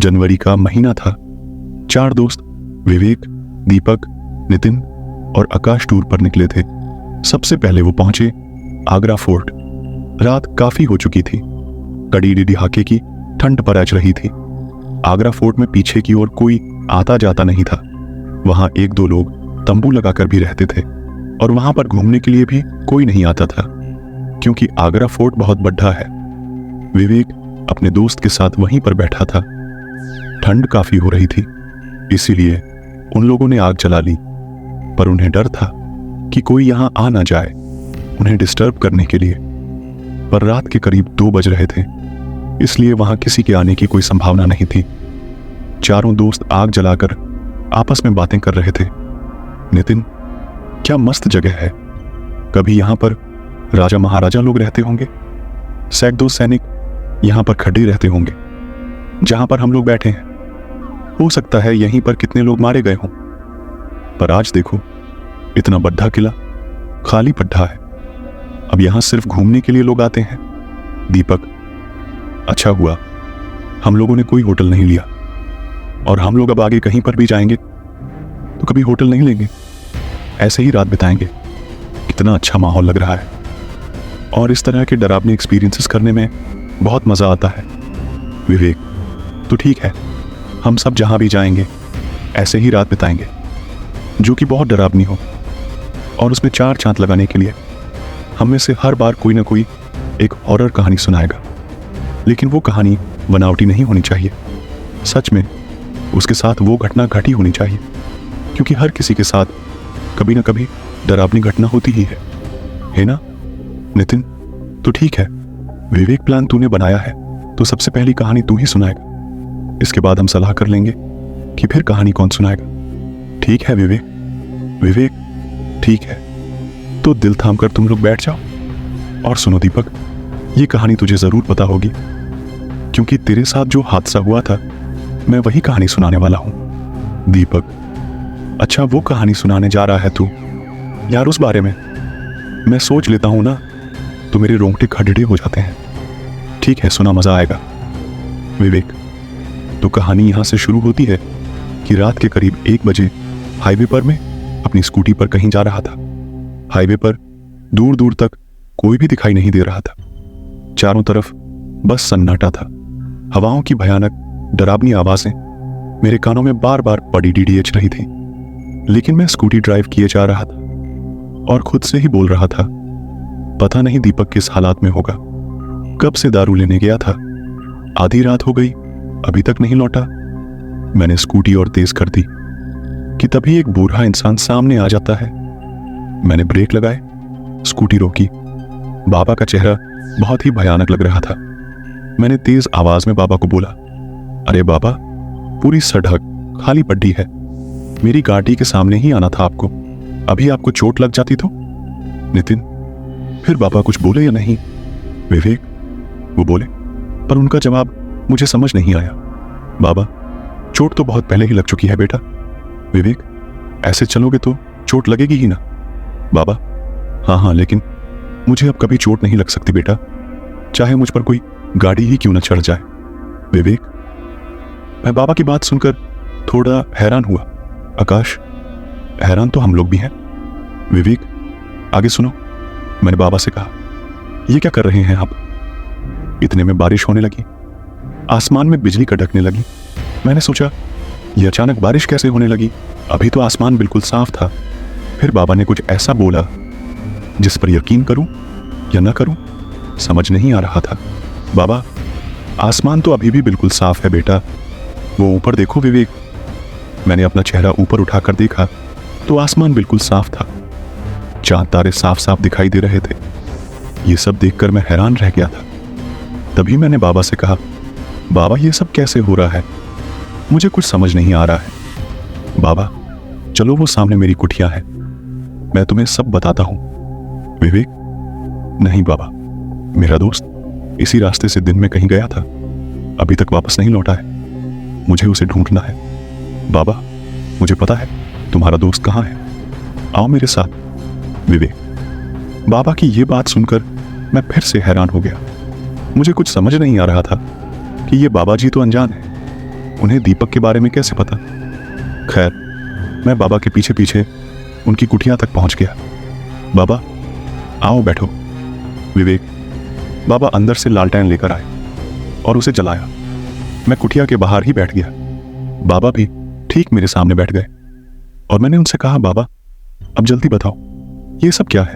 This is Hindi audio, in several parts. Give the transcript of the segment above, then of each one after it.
जनवरी का महीना था। 4 दोस्त विवेक, दीपक, नितिन और आकाश टूर पर निकले थे। सबसे पहले वो पहुंचे आगरा फोर्ट। रात काफी हो चुकी थी। कड़ी डहाके की ठंड परच रही थी। आगरा फोर्ट में पीछे की ओर कोई आता जाता नहीं था। वहां 1-2 लोग तंबू लगाकर भी रहते थे और वहां पर घूमने के लिए भी कोई नहीं आता था, क्योंकि आगरा फोर्ट बहुत बड़ा है। विवेक अपने दोस्त के साथ वहीं पर बैठा था। ठंड काफी हो रही थी, इसीलिए उन लोगों ने आग जला ली, पर उन्हें डर था कि कोई यहां आ ना जाए उन्हें डिस्टर्ब करने के लिए। पर रात के करीब 2 बज रहे थे, इसलिए वहां किसी के आने की कोई संभावना नहीं थी। चारों दोस्त आग जलाकर आपस में बातें कर रहे थे। नितिन, क्या मस्त जगह है। कभी यहां पर राजा महाराजा लोग रहते होंगे। सैकड़ों सैनिक यहां पर खड़े रहते होंगे। जहां पर हम लोग बैठे हैं, हो सकता है यहीं पर कितने लोग मारे गए हों। पर आज देखो, इतना बड़ा किला खाली पड़ा है। अब यहां सिर्फ घूमने के लिए लोग आते हैं। दीपक, अच्छा हुआ हम लोगों ने कोई होटल नहीं लिया, और हम लोग अब आगे कहीं पर भी जाएंगे तो कभी होटल नहीं लेंगे, ऐसे ही रात बिताएंगे। कितना अच्छा माहौल लग रहा है, और इस तरह के डरावने एक्सपीरियंसेस करने में बहुत मजा आता है। विवेक, तो ठीक है, हम सब जहां भी जाएंगे ऐसे ही रात बिताएंगे, जो कि बहुत डरावनी हो, और उसमें 4 चांद लगाने के लिए हम में से हर बार कोई ना कोई एक हॉरर कहानी सुनाएगा। लेकिन वो कहानी बनावटी नहीं होनी चाहिए। सच में उसके साथ वो घटना घटी होनी चाहिए, क्योंकि हर किसी के साथ कभी ना कभी डरावनी घटना होती ही है ना। नितिन, तो ठीक है, विवेक प्लान तूने बनाया है तो सबसे पहली कहानी तू ही सुनाएगा। इसके बाद हम सलाह कर लेंगे कि फिर कहानी कौन सुनाएगा। ठीक है विवेक? विवेक, ठीक है, तो दिल थाम कर तुम लोग बैठ जाओ और सुनो। दीपक, ये कहानी तुझे जरूर पता होगी, क्योंकि तेरे साथ जो हादसा हुआ था मैं वही कहानी सुनाने वाला हूं। दीपक, अच्छा वो कहानी सुनाने जा रहा है तू? यार उस बारे में मैं सोच लेता हूं ना तो मेरे रोंगटे खड़े हो जाते हैं। ठीक है, सुना, मजा आएगा। विवेक, तो कहानी यहां से शुरू होती है कि रात के करीब 1 बजे हाईवे पर मैं अपनी स्कूटी पर कहीं जा रहा था। हाईवे पर दूर दूर तक कोई भी दिखाई नहीं दे रहा था। चारों तरफ बस सन्नाटा था। हवाओं की भयानक डरावनी आवाजें मेरे कानों में बार बार पड़ी डीडीएच रही थी। लेकिन मैं स्कूटी ड्राइव किए जा रहा था और खुद से ही बोल रहा था, पता नहीं दीपक किस हालात में होगा। कब से दारू लेने गया था, आधी रात हो गई, अभी तक नहीं लौटा। मैंने स्कूटी और तेज कर दी कि तभी एक बूढ़ा इंसान सामने आ जाता है। मैंने ब्रेक लगाए, स्कूटी रोकी। बाबा का चेहरा बहुत ही भयानक लग रहा था। मैंने तेज आवाज में बाबा को बोला, अरे बाबा, पूरी सड़क खाली पड्डी है, मेरी गाड़ी के सामने ही आना था आपको, अभी आपको चोट लग जाती तो। नितिन, फिर बाबा कुछ बोले या नहीं? विवेक, वो बोले, पर उनका जवाब मुझे समझ नहीं आया। बाबा, चोट तो बहुत पहले ही लग चुकी है बेटा। विवेक, ऐसे चलोगे तो चोट लगेगी ही ना। बाबा, हाँ हाँ, लेकिन मुझे अब कभी चोट नहीं लग सकती बेटा, चाहे मुझ पर कोई गाड़ी ही क्यों न चढ़ जाए। विवेक, मैं बाबा की बात सुनकर थोड़ा हैरान हुआ। आकाश, हैरान तो हम लोग भी हैं। विवेक, आगे सुनो, मैंने बाबा से कहा। ये क्या कर रहे हैं आप? इतने में बारिश होने लगी, आसमान में बिजली कड़कने लगी। मैंने सोचा, ये अचानक बारिश कैसे होने लगी? अभी तो आसमान बिल्कुल साफ था। फिर बाबा ने कुछ ऐसा बोला जिस पर यकीन करूं या ना करूं, समझ नहीं आ रहा था। बाबा, आसमान तो अभी भी बिल्कुल साफ है बेटा, वो ऊपर देखो। विवेक, मैंने अपना चेहरा ऊपर उठाकर देखा तो आसमान बिल्कुल साफ था। चांद तारे साफ साफ दिखाई दे रहे थे। ये सब देखकर मैं हैरान रह गया था। तभी मैंने बाबा से कहा, बाबा ये सब कैसे हो रहा है? मुझे कुछ समझ नहीं आ रहा है। बाबा, चलो वो सामने मेरी कुटिया है, मैं तुम्हें सब बताता हूं। विवेक, नहीं बाबा, मेरा दोस्त इसी रास्ते से दिन में कहीं गया था, अभी तक वापस नहीं लौटा है, मुझे उसे ढूंढना है। बाबा, मुझे पता है तुम्हारा दोस्त कहाँ है, आओ मेरे साथ। विवेक, बाबा की ये बात सुनकर मैं फिर से हैरान हो गया। मुझे कुछ समझ नहीं आ रहा था कि ये बाबा जी तो अनजान है, उन्हें दीपक के बारे में कैसे पता? खैर, मैं बाबा के पीछे पीछे उनकी कुटिया तक पहुंच गया। बाबा, आओ बैठो। विवेक, बाबा अंदर से लालटेन लेकर आए और उसे जलाया। मैं कुटिया के बाहर ही बैठ गया। बाबा भी ठीक मेरे सामने बैठ गए और मैंने उनसे कहा, बाबा अब जल्दी बताओ, ये सब क्या है?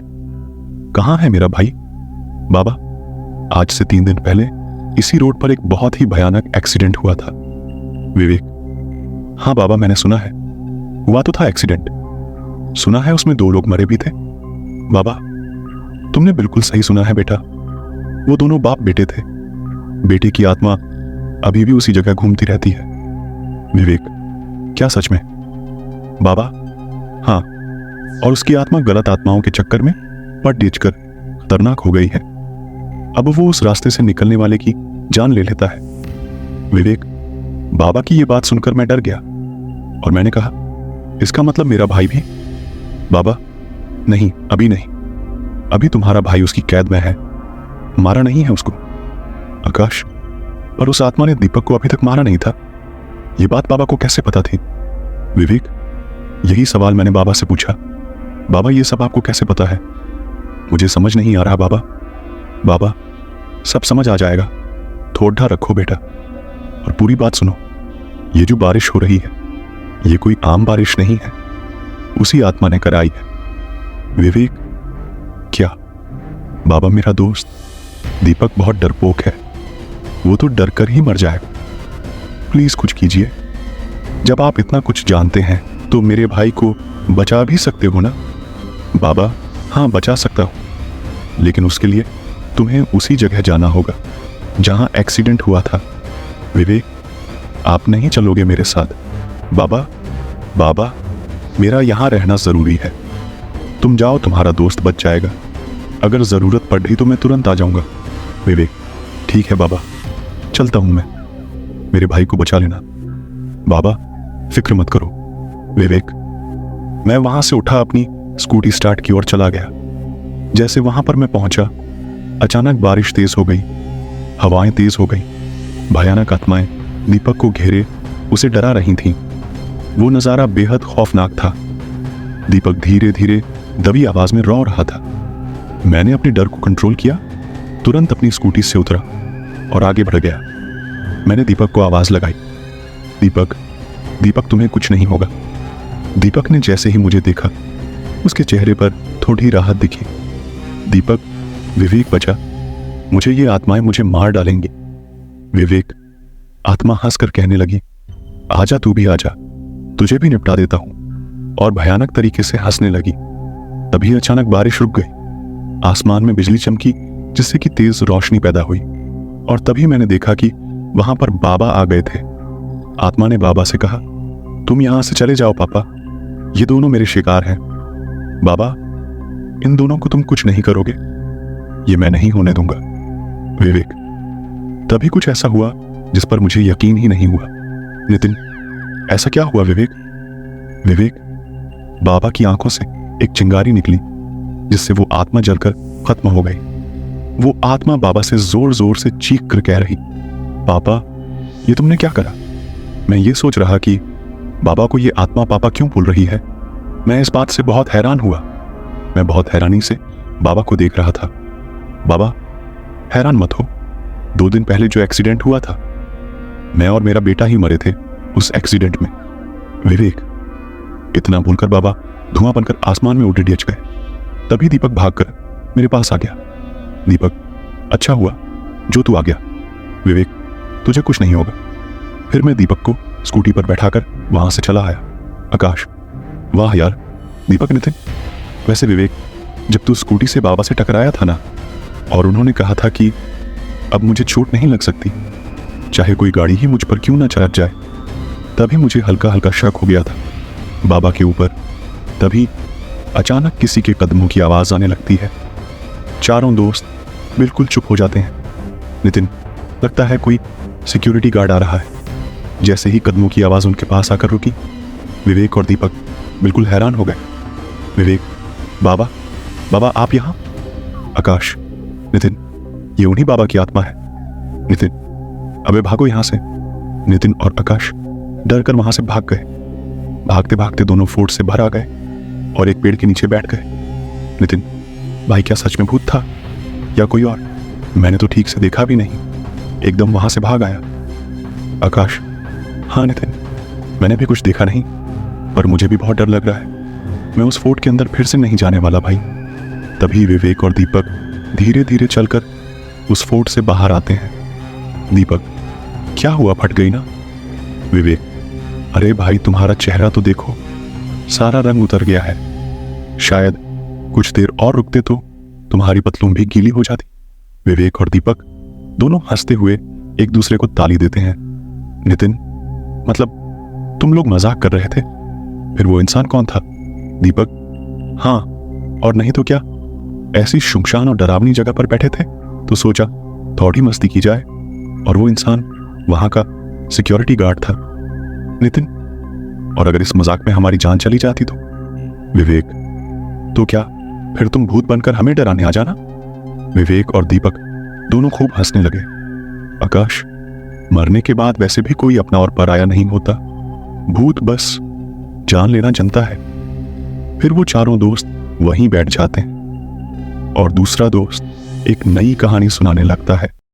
कहाँ है मेरा भाई? बाबा, आज से 3 दिन पहले इसी रोड पर एक बहुत ही भयानक एक्सीडेंट हुआ था। विवेक, हाँ बाबा, मैंने सुना है, हुआ तो था एक्सीडेंट। सुना है उसमें 2 लोग मरे भी थे। बाबा, तुमने बिल्कुल सही सुना है बेटा, वो दोनों बाप बेटे थे। बेटे की आत्मा अभी भी उसी जगह घूमती रहती है। विवेक, क्या सच में? बाबा, हाँ, और उसकी आत्मा गलत आत्माओं के चक्कर में पट डिचकर खतरनाक हो गई है। अब वो उस रास्ते से निकलने वाले की जान ले लेता है। विवेक, बाबा की ये बात सुनकर मैं डर गया और मैंने कहा, इसका मतलब मेरा भाई भी? बाबा, नहीं, अभी नहीं। अभी तुम्हारा भाई उसकी कैद में है, मारा नहीं है उसको। आकाश, पर उस आत्मा ने दीपक को अभी तक मारा नहीं था। ये बात बाबा को कैसे पता थी? विवेक, यही सवाल मैंने बाबा से पूछा। बाबा, ये सब आपको कैसे पता है? मुझे समझ नहीं आ रहा बाबा। बाबा, सब समझ आ जाएगा, थोड़ा रखो बेटा और पूरी बात सुनो। ये जो बारिश हो रही है, ये कोई आम बारिश नहीं है, उसी आत्मा ने कराई है। विवेक, क्या? बाबा, मेरा दोस्त दीपक बहुत डरपोक है, वो तो डर कर ही मर जाएगा। प्लीज कुछ कीजिए। जब आप इतना कुछ जानते हैं तो मेरे भाई को बचा भी सकते हो ना? बाबा, हाँ, बचा सकता हूं, लेकिन उसके लिए तुम्हें उसी जगह जाना होगा जहां एक्सीडेंट हुआ था। विवेक, आप नहीं चलोगे मेरे साथ? बाबा, बाबा, मेरा यहां रहना जरूरी है। तुम जाओ, तुम्हारा दोस्त बच जाएगा। अगर जरूरत पड़ी तो मैं तुरंत आ जाऊंगा। विवेक, ठीक है बाबा, चलता हूं मैं, मेरे भाई को बचा लेना। बाबा, फिक्र मत करो। विवेक, मैं वहां से उठा, अपनी स्कूटी स्टार्ट की ओर चला गया। जैसे वहां पर मैं पहुंचा, अचानक बारिश तेज हो गई, हवाएं तेज हो गई, भयानक आत्माएं दीपक को घेरे उसे डरा रही थीं। वो नजारा बेहद खौफनाक था। दीपक धीरे धीरे दबी आवाज में रो रहा था। मैंने अपने डर को कंट्रोल किया, तुरंत अपनी स्कूटी से उतरा और आगे बढ़ गया। मैंने दीपक को आवाज लगाई, दीपक, दीपक, तुम्हें कुछ नहीं होगा। दीपक ने जैसे ही मुझे देखा, उसके चेहरे पर थोड़ी राहत दिखी। दीपक, विवेक बचा, मुझे ये आत्माएं मुझे मार डालेंगी। विवेक, आत्मा हंसकर कहने लगी, आजा, तू भी आजा, तुझे भी निपटा देता हूं, और भयानक तरीके से हंसने लगी। तभी अचानक बारिश रुक गई, आसमान में बिजली चमकी जिससे कि तेज रोशनी पैदा हुई, और तभी मैंने देखा कि वहां पर बाबा आ गए थे। आत्मा ने बाबा से कहा, तुम यहां से चले जाओ पापा, ये दोनों मेरे शिकार हैं। बाबा, इन दोनों को तुम कुछ नहीं करोगे, ये मैं नहीं होने दूंगा। विवेक, तभी कुछ ऐसा हुआ जिस पर मुझे यकीन ही नहीं हुआ। नितिन, ऐसा क्या हुआ विवेक? विवेक, बाबा की आंखों से एक चिंगारी निकली जिससे वो आत्मा जलकर खत्म हो गई। वो आत्मा बाबा से जोर जोर से चीख कर कह रही, पापा, ये तुमने क्या करा? मैं ये सोच रहा कि बाबा को ये आत्मा पापा क्यों बोल रही है। मैं इस बात से बहुत हैरान हुआ। मैं बहुत हैरानी से बाबा को देख रहा था। बाबा, हैरान मत हो, 2 दिन पहले जो एक्सीडेंट हुआ था, मैं और मेरा बेटा ही मरे थे उस एक्सीडेंट में। विवेक, इतना बोलकर बाबा धुआं बनकर आसमान में उड़ डिच गए। तभी दीपक भागकर मेरे पास आ गया। दीपक, अच्छा हुआ जो तू आ गया। विवेक, तुझे कुछ नहीं होगा। फिर मैं दीपक को स्कूटी पर बैठाकर वहां से चला आया। आकाश, वाह यार। दीपक, नितिन, वैसे विवेक, जब तू स्कूटी से बाबा से टकराया था ना, और उन्होंने कहा था कि अब मुझे चोट नहीं लग सकती, चाहे कोई गाड़ी ही मुझ पर क्यों ना चढ़ जाए, तभी मुझे हल्का हल्का शक हो गया था बाबा के ऊपर। तभी अचानक किसी के कदमों की आवाज आने लगती है। चारों दोस्त बिल्कुल चुप हो जाते हैं। नितिन, लगता है कोई सिक्योरिटी गार्ड आ रहा है। जैसे ही कदमों की आवाज उनके पास आकर रुकी, विवेक और दीपक बिल्कुल हैरान हो गए। विवेक, बाबा, बाबा आप यहां? आकाश, नितिन, ये उन्हीं बाबा की आत्मा है। नितिन, अबे भागो यहां से, नितिन और आकाश डर कर वहां से भाग गए। भागते भागते दोनों फोर्ट से बाहर आ गए और एक पेड़ के नीचे बैठ गए। नितिन, भाई क्या सच में भूत था या कोई और? मैंने तो ठीक से देखा भी नहीं, एकदम वहां से भाग आया। आकाश, हाँ नितिन, मैंने भी कुछ देखा नहीं, पर मुझे भी बहुत डर लग रहा है। मैं उस फोर्ट के अंदर फिर से नहीं जाने वाला भाई। तभी विवेक और दीपक धीरे धीरे चलकर उस फोर्ट से बाहर आते हैं। दीपक, क्या हुआ, फट गई ना? विवेक, अरे भाई तुम्हारा चेहरा तो देखो, सारा रंग उतर गया है। शायद कुछ देर और रुकते तो तुम्हारी पतलून भी गीली हो जाती। विवेक और दीपक दोनों हंसते हुए एक दूसरे को ताली देते हैं। नितिन, मतलब तुम लोग मजाक कर रहे थे? फिर वो इंसान कौन था? दीपक, हाँ और नहीं तो क्या, ऐसी शुमशान और डरावनी जगह पर बैठे थे तो सोचा थोड़ी मस्ती की जाए, और वो इंसान वहां का सिक्योरिटी गार्ड था। नितिन, और अगर इस मजाक में हमारी जान चली जाती तो? विवेक, तो क्या फिर तुम भूत बनकर हमें डराने आ जाना? विवेक और दीपक दोनों खूब हंसने लगे। आकाश, मरने के बाद वैसे भी कोई अपना और पराया नहीं होता, भूत बस जान लेना जनता है। फिर वो चारों दोस्त वहीं बैठ जाते हैं और दूसरा दोस्त एक नई कहानी सुनाने लगता है।